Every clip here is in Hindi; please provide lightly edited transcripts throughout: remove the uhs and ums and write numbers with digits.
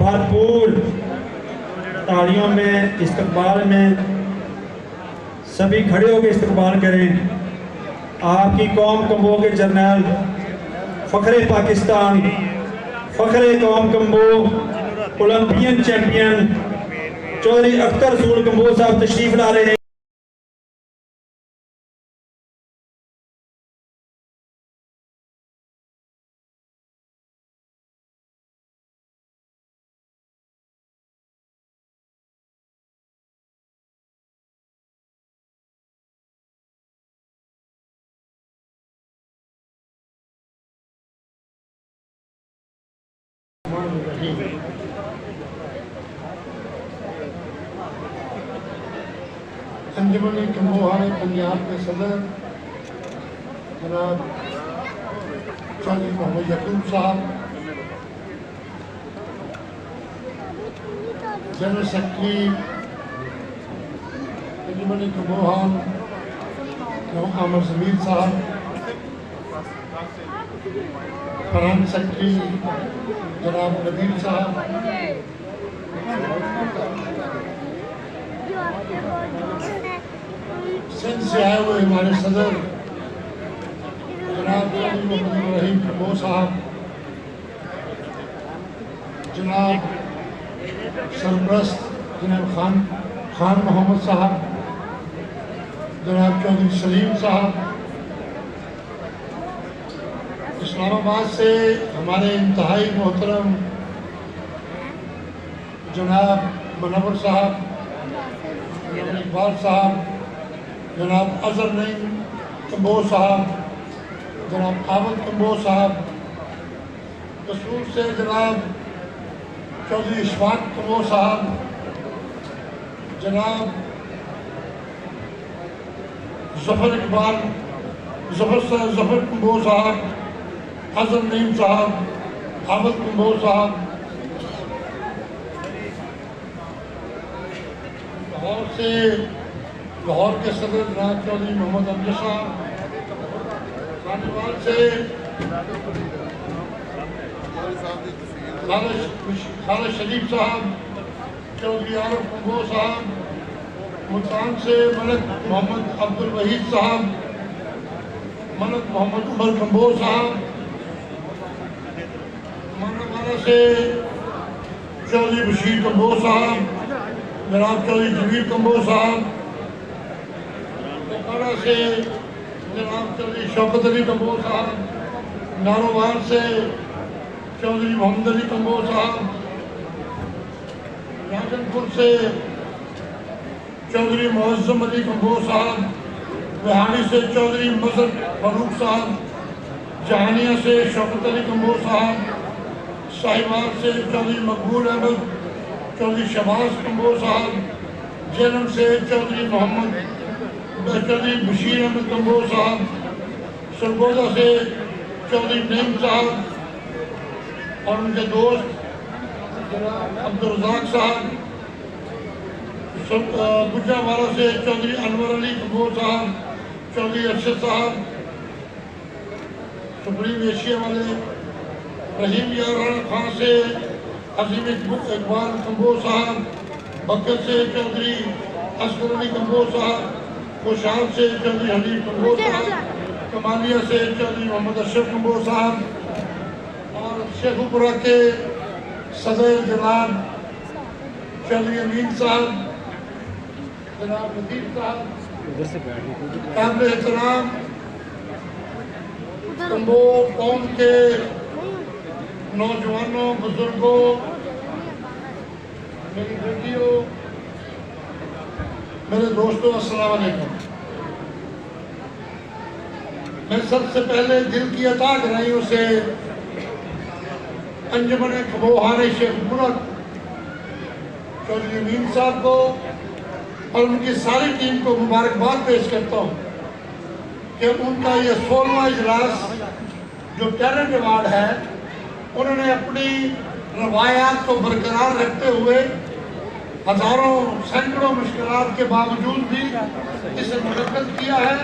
भरपूर तालियों में इस्तकबाल में सभी खड़े होकर इस्तकबाल करें। आपकी कौम कम्बो के जर्नल फ़ख्रे पाकिस्तान, फ़ख्रे कौम कम्बो, ओलंपियन चैंपियन चौधरी अख्तर रसूल कम्बो साहब तशरीफ ला रहे हैं। अंजुमन कम्बोहाने पंजाब के सदर जनाब चौधरी मोहम्मद यकूब साहब, जनरल सेक्रेटरी अंजुमन कम्बोहान आमर जमीर साहब, फरहान सेक्रेटरी जनाब नदीम साहब, सिंध से आए हुए हमारे सदर जनाब मोहम्मद रहीम कम्बो साहब, जनाब सरप्रस्त जनाब खान मोहम्मद साहब, जनाब चौधरी सलीम साहब, इस्लामाबाद से हमारे इंतहाई मोहतरम जनाब मनवर साहब, जनाब इकबाल साहब, जनाब अजहर नईम कम्बो साहब, जनाब आबद कम्बो साहब, कसूर से जनाब चौधरी इशफाक कम्बो साहब, जनाब जफर कम्बो साहब, अजहर नईम साहब, आबद कम्बो साहब, लाहौर के सदर जनाब चौधरी मोहम्मद अमजद साहब, रानीवाल से खालिद शरीफ साहब, चौधरी आरिफ कम्बो साहब, मुल्तान से मलक मोहम्मद अब्दुल वहीद साहब, मलक मोहम्मद उमर कम्बो साहब, मानावाला से चौधरी बशीर कम्बो साहब, जनाब चौधरी जमीर कम्बो साहब, बोकारा से जनाब चौधरी शौकत अली कम्बो साहब, नारोवाल से चौधरी मोहम्मद अली कम्बो साहब, राजनपुर से चौधरी मुअज्जम अली कम्बो साहब, बिहारी से चौधरी मजहर फारूक साहब, जहानिया से शौकत अली कम्बो साहब, साहिवाल से चौधरी मकबूल अहमद, चौधरी शहबाज कम्बो साहब, जेलम से चौधरी चौधरी बशीर अहमद कम्बो साहब, सरगोदा से चौधरी नईम साहब और उनके दोस्त अब्दुल रज़ाक साहब, गुजरावाला से चौधरी अनवर अली कम्बो साहब, चौधरी अरशद साहब, सुप्रीम एशिया वाले रहीम यार खान से अजीम इकबाल कम्बो साहब, बकर से चौधरी असगर अली कम्बो साहब, खुशाल से चौधरी हनीफ कम्बो साहब, कमालिया से चौधरी मोहम्मद अशरफ कम्बो साहब और शेखुपुरा के सदर जनाब चौधरी अमीन साहब, जनाब नदीम साहब, काबिल एहतराम कम्बो कौम के नौजवानों, बुजुर्गों, मेरी बेटियों, मेरे दोस्तों, अस्सलाम वालेकुम। मैं सबसे पहले दिल की अता गहराइयों से अंजुमन कम्बोहाने शेख मुराद चौधरी अमीन साहब को और उनकी सारी टीम को मुबारकबाद पेश करता हूँ कि उनका ये 16वां इजलास जो टैलेंट अवार्ड है, उन्होंने अपनी रवायात को बरकरार रखते हुए हजारों सैकड़ों मुश्किलात के बावजूद भी इसे मुनक्कद किया है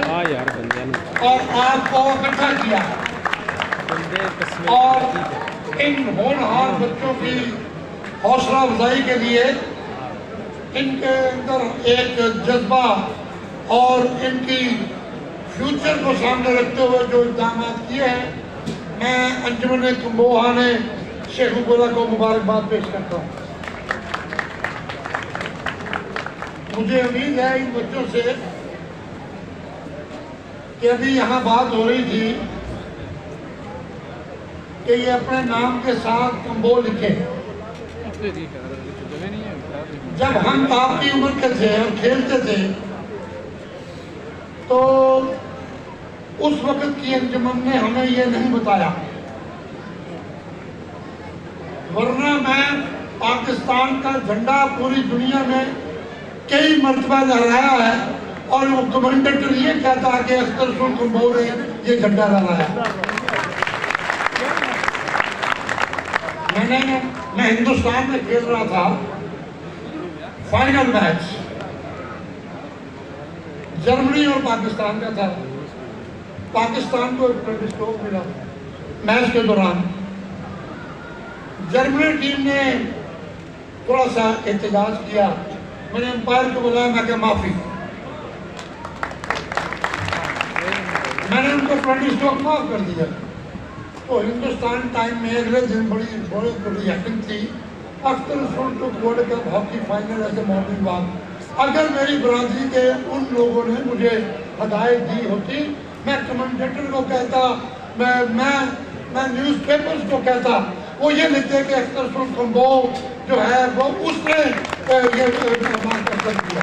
और आपको इकट्ठा किया है और इन होनहार बच्चों की हौसला अफजाई के लिए इनके अंदर एक जज्बा और इनकी फ्यूचर को सामने रखते हुए जो इक़दाम किए हैं, मैं अंजुमन कम्बोहा ने शेखुपुरा को मुबारकबाद पेश करता हूँ। मुझे उम्मीद है इन बच्चों से कि अभी यहाँ बात हो रही थी कि ये अपने नाम के साथ कम्बो लिखे। जब हम आपकी उम्र के थे और खेलते थे तो उस वक्त की अंजुमन ने हमें ये नहीं बताया, वरना मैं पाकिस्तान का झंडा पूरी दुनिया में कई मरतबा लहराया है और वो कमेंटेटर ये कहता है कि अख्तर रसूल कम्बो ने ये झंडा लहराया। मैं हिंदुस्तान में खेल रहा था फाइनल मैच जर्मनी और पाकिस्तान का था। पाकिस्तान को एक स्ट्रोक मिला मैच के दौरान। जर्मनी टीम ने थोड़ा सा एहतजाज किया, मैंने अंपायर को बुलाया, मैं क्या माफी, मैंने उनको फ्रंट स्ट्रोक माफ कर दिया। तो हिंदुस्तान टाइम में अगले दिन बड़ी एक्टिंग थी, Akhtar Rasool two world cup hockey final as a morning walk. अगर मेरी बरादरी के उन लोगों ने मुझे हदायत दी होती, मैं कमेंटेटर को कहता, मैं न्यूज़पेपर्स को कहता, वो ये लिखते कि अख्तर रसूल कम्बो जो है वो उसने ये कर दिया।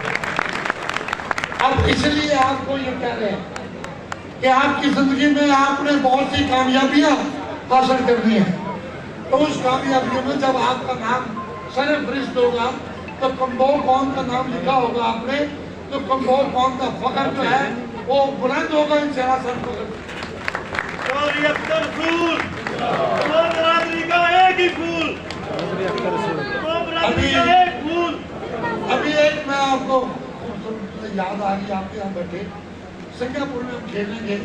अब इसलिए आपको ये कह रहे हैं कि आपकी जिंदगी में आपने बहुत सी कामयाबियां हासिल करनी है, तो उस कामयाबियों में जब आपका नाम सरफरिस्त होगा तो कम्बो कौम का नाम लिखा होगा आपने, तो कम्बो कौम का फख्र जो है वो बुलंद होगा इंशाअल्लाह। अभी एक मैं आपको याद आ गई, आपके यहाँ बैठे सिंगापुर में हम खेलेंगे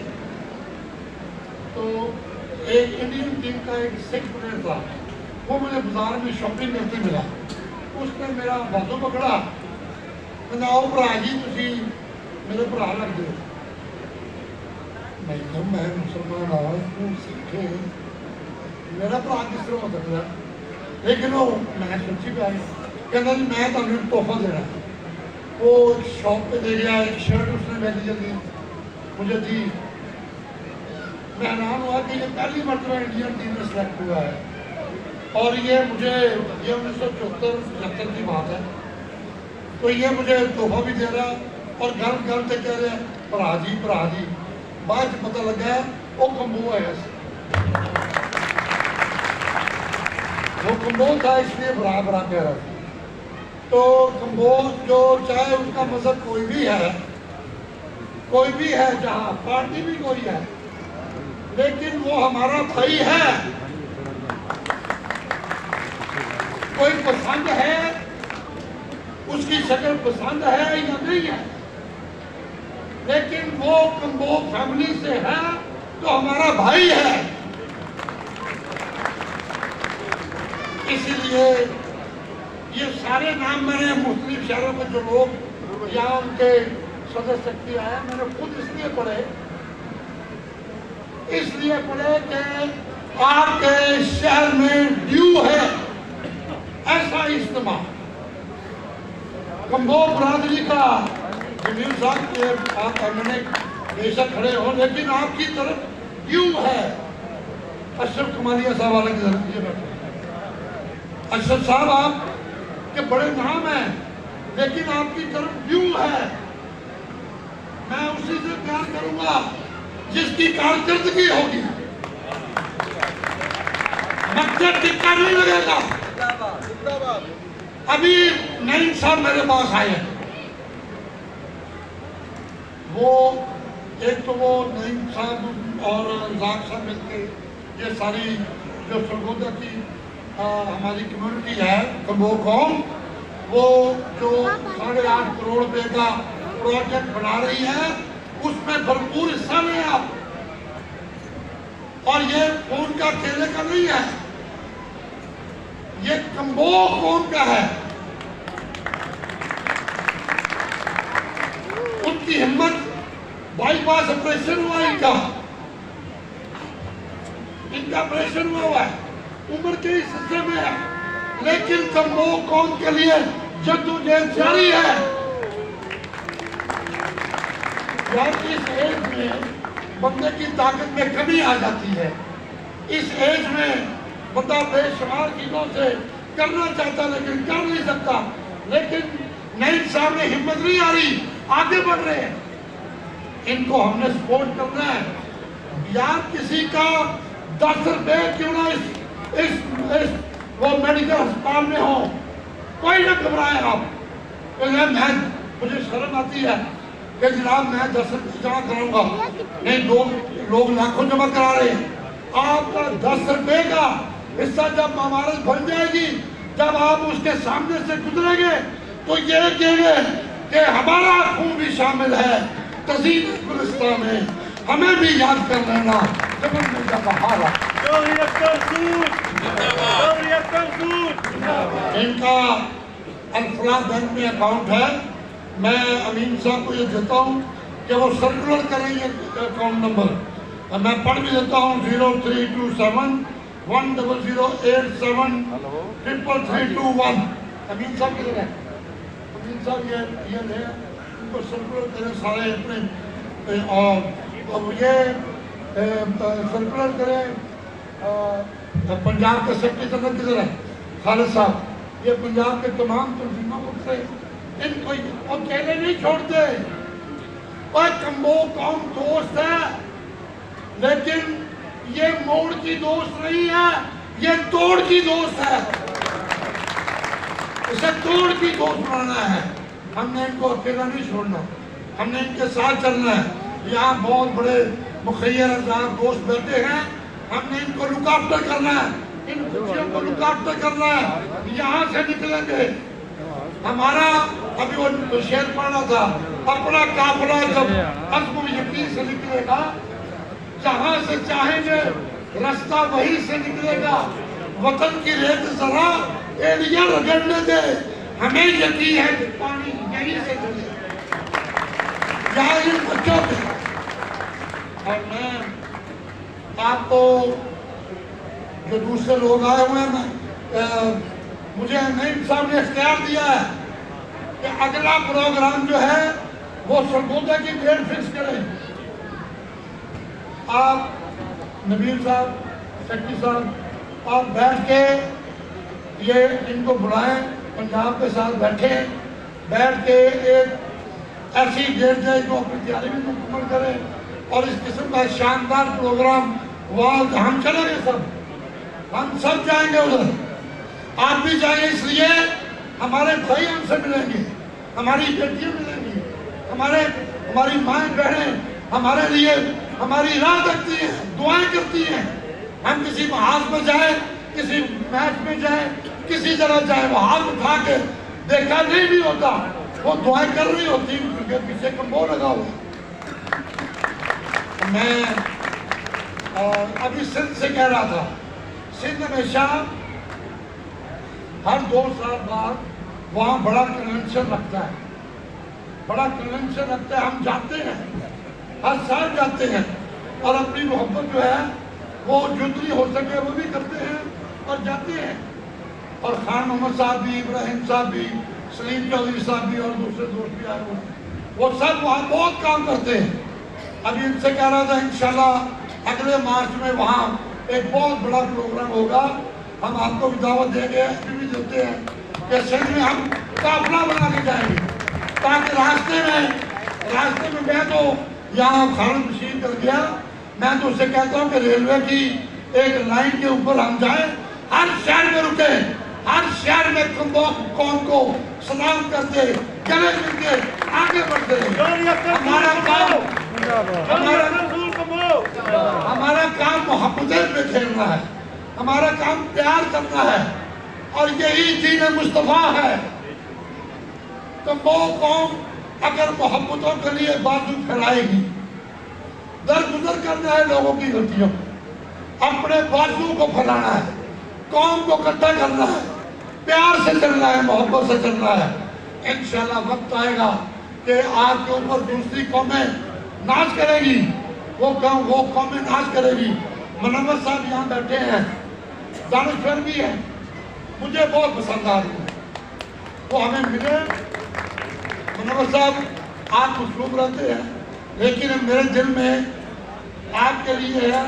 तो एक इंडियन टीम का एक सिख प्लेयर था, वो मुझे बाजार में शॉपिंग करते मिला। उसने मेरा बाजू पकड़ा, मैंने आओ भरा जी तुसी मेरे भरा लग दो। मैं मुसलमान आ तू सिख है, मेरा भरा किस तरह हो सकता है? लेकिन वो मैं सोची पे आई, कहना जी मैं तुम्हें तोहफा देना। वो शॉप पे दे गया, एक शर्ट उसने मेरी जल्दी मुझे दी। मैं हैरान हुआ कि ये पहली मरतबा इंडियन टीम में सेलेक्ट हुआ है और ये मुझे 1974-75 की बात है, तो ये मुझे तोहफा भी दे रहा और गर्व से कह रहे हैं भरा जी। बाद में पता लगा वो कम्बो है, वो कम्बो था इसलिए भरा कह रहा था। तो कम्बो जो चाहे उसका मजहब कोई भी है, जहाँ पार्टी भी कोई है, लेकिन वो हमारा भाई है। कोई पसंद है, उसकी शक्ल पसंद है या नहीं है, लेकिन वो कम्बो फैमिली से है तो हमारा भाई है। इसीलिए ये सारे नाम मैंने मुख्तलिफ शहरों के जो लोग यहाँ उनके सदस्य शक्ति आए, मैंने खुद इसलिए पढ़े कि आपके शहर में ड्यू है ऐसा इज्तिमा। कम्बो बरादरी का जमील साहब के आप एमएनए बेशक खड़े हो, लेकिन आपकी तरफ ड्यू है। अशरफ कमालिया साहब वाले की तरफ, अशरफ साहब आप के बड़े नाम हैं, लेकिन आपकी तरफ ड्यू है। मैं उसी से प्यार करूंगा जिसकी कारकर्दगी होगी, मकसद टिक्का नहीं लगेगा। अभी नईम साहब मेरे पास आए हैं, वो एक तो वो नईम साहब और रजाक साहब मिलके ये सारी जो सरगोदा की हमारी कम्युनिटी है कम्बो कौम, वो जो 8.5 करोड़ रुपए का प्रोजेक्ट बना रही है, उसमें भरपूर हिस्सा लें आप। और ये फोन का खेलने का नहीं है, ये कम्बो कौम का है। उनकी हिम्मत, बाईपास ऑपरेशन हुआ इनका ऑपरेशन हुआ है, उम्र के इस हिस्से में है, लेकिन कम्बो कौम के लिए जद्दोजहद जारी है। यार इस एज में बंदे की ताकत में कमी आ जाती है। इस एज में बंदा बेशुमार चीजों से करना चाहता लेकिन कर नहीं सकता, लेकिन नईम साहब में हिम्मत नहीं आ रही, आगे बढ़ रहे हैं। इनको हमने सपोर्ट करना है। यार किसी का 10 रुपए क्यों ना इस वो मेडिकल अस्पताल में हो, कोई ना घबराए आप। मुझे शर्म आती है कि जनाब मैं 10 रुपये जमा कराऊंगा, नहीं लोग लाखों जमा करा रहे हैं। आपका 10 रुपए का हिस्सा जब अमानत बन जाएगी, जब आप उसके सामने से गुजरेंगे तो ये कहेंगे कि हमारा खून भी शामिल है तज़ीम गुलिस्तान में, हमें भी याद कर लेना जब मिर्जा बहारा। इनका अल्फला बैंक में अकाउंट है। मैं अमीन साहब को ये देता हूँ कि वो सर्कुलर करेंगे अकाउंट नंबर। मैं पढ़ भी देता हूँ 0327 1008733321। अमीन साहब किधर है? अमीन साहब ये ले, उनको सर्कुलर करें सारे अपने, और ये सर्कुलर करें। पंजाब के सेक्रेटरी जनरल किधर है? खालिद साहब। ये पंजाब के तमाम तंजीमों से इनको अकेले नहीं छोड़ते। और कम्बो कौम दोस्त है, लेकिन ये मोड़ की दोस्त नहीं है, ये तोड़ की दोस्त है। इसे तोड़ की दोस्त बनाना है। हमने इनको अकेला नहीं छोड़ना, हमने इनके साथ चलना है। यहाँ बहुत बड़े मुखैर दोस्त बैठे हैं, हमने इनको लुक आफ्टर करना है, इन खुशियों को लुक आफ्टर करना है। यहाँ से निकलेंगे हमारा, अभी वो शेर पढ़ना था, अपना काफिला जब अज़्म यकीन से निकलेगा, जहाँ से चाहेंगे रास्ता वहीं से निकलेगा। वतन की रेत जरा एरिया रगड़ने दे, हमें यकीन है कि पानी यहीं से चले। यहाँ इन बच्चों के, और मैं आपको जो दूसरे लोग आए हुए हैं, मुझे नईम साहब ने इख्तियार दिया है कि अगला प्रोग्राम जो है वो सरगोदा की डेट फिक्स करें। आप नबील साहब, सेक्रेटरी साहब, आप बैठ के ये इनको बुलाएं, पंजाब के साथ बैठ के एक ऐसी डेट जाए जो अपनी तैयारी भी मुकम्मल करें और इस किस्म का शानदार प्रोग्राम वहाँ हम चलेंगे, हम सब जाएंगे उधर, आप भी जाएंगे। इसलिए हमारे भाई हमसे मिलेंगे, हमारी बेटियां मिलेंगी, हमारी माएँ बहनें हमारे लिए हमारी राह रखती हैं, दुआएं करती हैं। हम किसी महाज में जाए, किसी मैच में जाए, किसी जगह जाए, वो हाथ उठा के देखा नहीं भी होता, वो दुआएं कर रही होती, उनके पीछे कम्बो लगा हुआ। मैं अभी सिंध से कह रहा था, सिंध हमेशा हर 2 साल बाद वहाँ बड़ा कन्वेंशन लगता है, हम जाते हैं, हर साल जाते हैं और अपनी मोहब्बत जो है वो जितनी हो सके वो भी करते हैं और जाते हैं। और खान मोहम्मद साहब भी, इब्राहिम साहब भी, सलीम चौधरी साहब भी और दूसरे दोस्त भी आए हुए, वो सब वहाँ बहुत काम करते हैं। अभी इनसे कह रहा था इंशाल्लाह अगले मार्च में वहाँ एक बहुत बड़ा प्रोग्राम होगा, हम आपको भी दावत देंगे, भी देते हैं कि सिंध में हम काफिला बना के जाएंगे, ताकि रास्ते में मैं तो यहाँ खालिद मशीन कर गया, मैं तो उससे कहता हूँ कि रेलवे की एक लाइन के ऊपर हम जाए, हर शहर में रुके, हर शहर में कम्बो कौम को सलाम करते, गले मिलके आगे बढ़ते रहे। हमारा काम मोहब्बत में खेलना है, हमारा काम प्यार करना है, और यही दीन मुस्तफा है। कम्बो कौम अगर मोहब्बतों के लिए बाजू फैलाएगी, दरगुजर करना है लोगों की गलतियों, अपने बाजू को फैलाना है, कौम को इकट्ठा करना है, प्यार से चलना है, मोहब्बत से चलना है। इंशाल्लाह वक्त आएगा कि आपके ऊपर दूसरी कौमें नाच करेगी, वो कौमें नाच करेगी। मुनव्वर साहब यहाँ बैठे हैं, दानिशवर भी है, मुझे बहुत पसंद आ रही है, वो हमें मिले। मुनव्वर साहब आप मसरूफ रहते हैं, लेकिन मेरे दिल में आपके लिए है,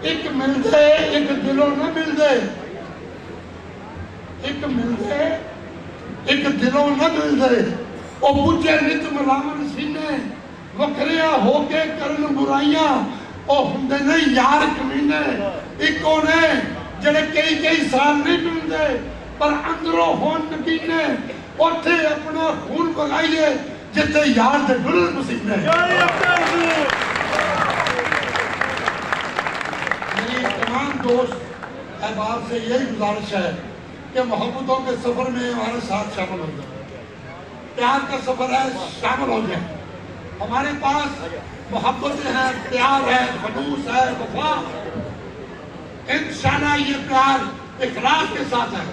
एक मिल दे एक दिलों न मिल दे, एक मिल दे एक दिलों न मिल दे, ओ बुझे नित मलावन सीने, वखरिया होके करन बुराइयां, ओ हुंदे ने यार कमीने, इको ने जेड़े कई कई साल नहीं मिलते पर अंदरों होन नकीने, उथे अपना खून बगाइए जिथे यार दे डुल पसीने। मेरी तमाम दोस्त अहबाब से यही गुजारिश है कि मोहब्बतों के सफर में हमारे साथ शामिल हो जाए, प्यार का सफर है, शामिल हो जाए। हमारे पास मोहब्बतें हैं, प्यार है, खलूस है, वफा। इंशाल्लाह ये प्यार इखलास के साथ है,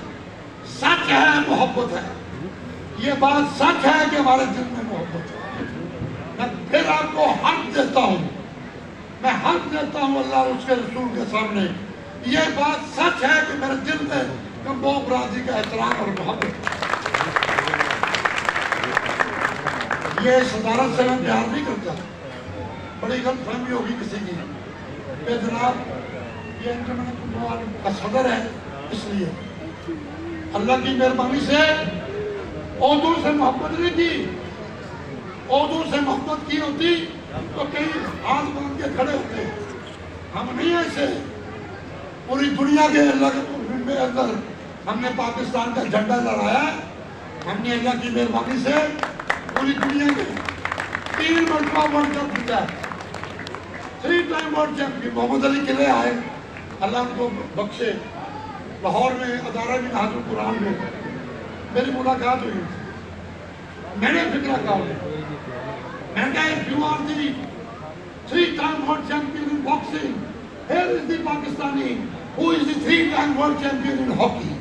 सच है, मोहब्बत है। ये बात सच है कि हमारे दिल में मोहब्बत है। मैं फिर आपको हक देता हूँ, मैं हक देता हूँ अल्लाह और उसके रसूल के सामने, ये बात सच है कि मेरे दिल में कम्बो बरादरी का एहतराम और मोहब्बत है। ये सदारत से मैं प्यार नहीं करता, बड़ी गलतफहमी होगी किसी की कि जनाब ये अंजुमन का सदर है, इसलिए अल्लाह की मेहरबानी से उर्दू से मोहब्बत नहीं की। उर्दू से मोहब्बत की होती तो कहीं हाथ बांध के खड़े होते। हम नहीं ऐसे, पूरी दुनिया के अंदर हमने पाकिस्तान का झंडा लहराया। हमने अल्लाह की मेहरबानी से पूरी दुनिया में 3 मरतबा वर्ल्ड कप जीता, 3 time world champion. Muhammad Ali किले आए, अल्लाह उनको बख्शे, लाहौर में अदारा में हाजुर कुरान में मेरी मुलाकात हुई। मैंने फिक्र कहा, मैंने कहा if you are the 3 time world champion in boxing, here is the Pakistani who is the 3 time world champion in hockey.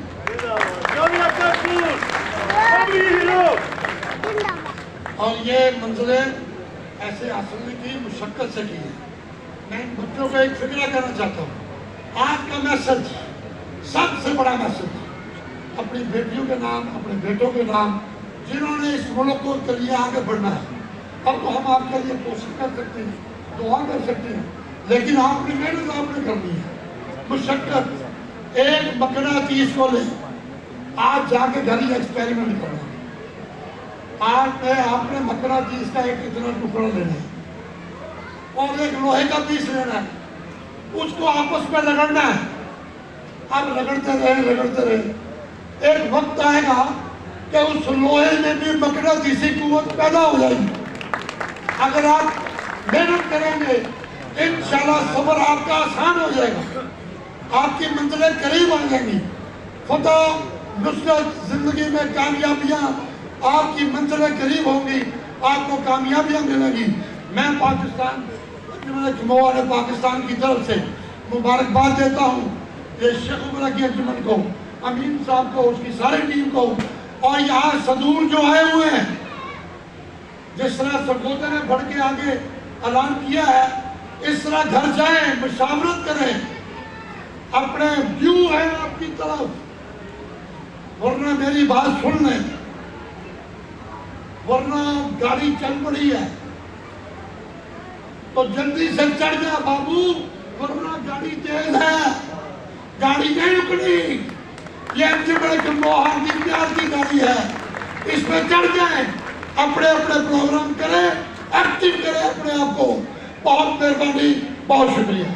और ये मंजिलें ऐसे हासिल नहीं की, मुशक्कत से की है। मैं इन बच्चों को एक फिक्र करना चाहता हूँ। आज का मैसेज, सबसे बड़ा मैसेज अपनी बेटियों के नाम, अपने बेटों के नाम, जिन्होंने इस मुल्क को लिए आगे बढ़ना है। अब तो हम आपके लिए कोशिश कर सकते हैं, दुआ कर सकते हैं, लेकिन आपने मेहनत आपने करनी है, मुशक्कत। एक मकनातीस को ले, आज जाके घर ही एक्सपेरिमेंट करना। आज में आपने मकनातीस का एक इतना टुकड़ा लेना है और एक लोहे का पीस लेना है, उसको आपस में रगड़ना है। अब रगड़ते रहे, एक वक्त आएगा कि उस लोहे में भी मकनातीसी कुव्वत पैदा हो जाएगी। अगर आप मेहनत करेंगे, इंशाल्लाह सब्र आपका आसान हो जाएगा, आपकी मंजिलें करीब आ जाएंगी। खुदा नुसरत, जिंदगी में कामयाबियां, आपकी मंजिलें करीब होंगी, आपको कामयाबियां मिलेंगी। मैं पाकिस्तान वाले पाकिस्तान की तरफ से मुबारकबाद देता हूँ ये शेख उमरा की अंजुमन को, अमीन साहब को, उसकी सारी टीम को, और यहाँ सदूर जो आए हुए हैं। जिस तरह सरगोदे ने बढ़ के आगे ऐलान किया है, इस तरह घर जाएं, मशावरत करें, अपने व्यू है आपकी तरफ, वरना मेरी बात सुन लें, वरना गाड़ी चल पड़ी है तो जल्दी से चढ़ जा बाबू, वरना गाड़ी तेज है, गाड़ी नहीं रुकनी। ये अंजुमन कम्बोहार की प्यार की गाड़ी है, इसमें चढ़ जाए, अपने अपने प्रोग्राम करें, एक्टिव करें अपने आप को। बहुत मेहरबानी, बहुत शुक्रिया।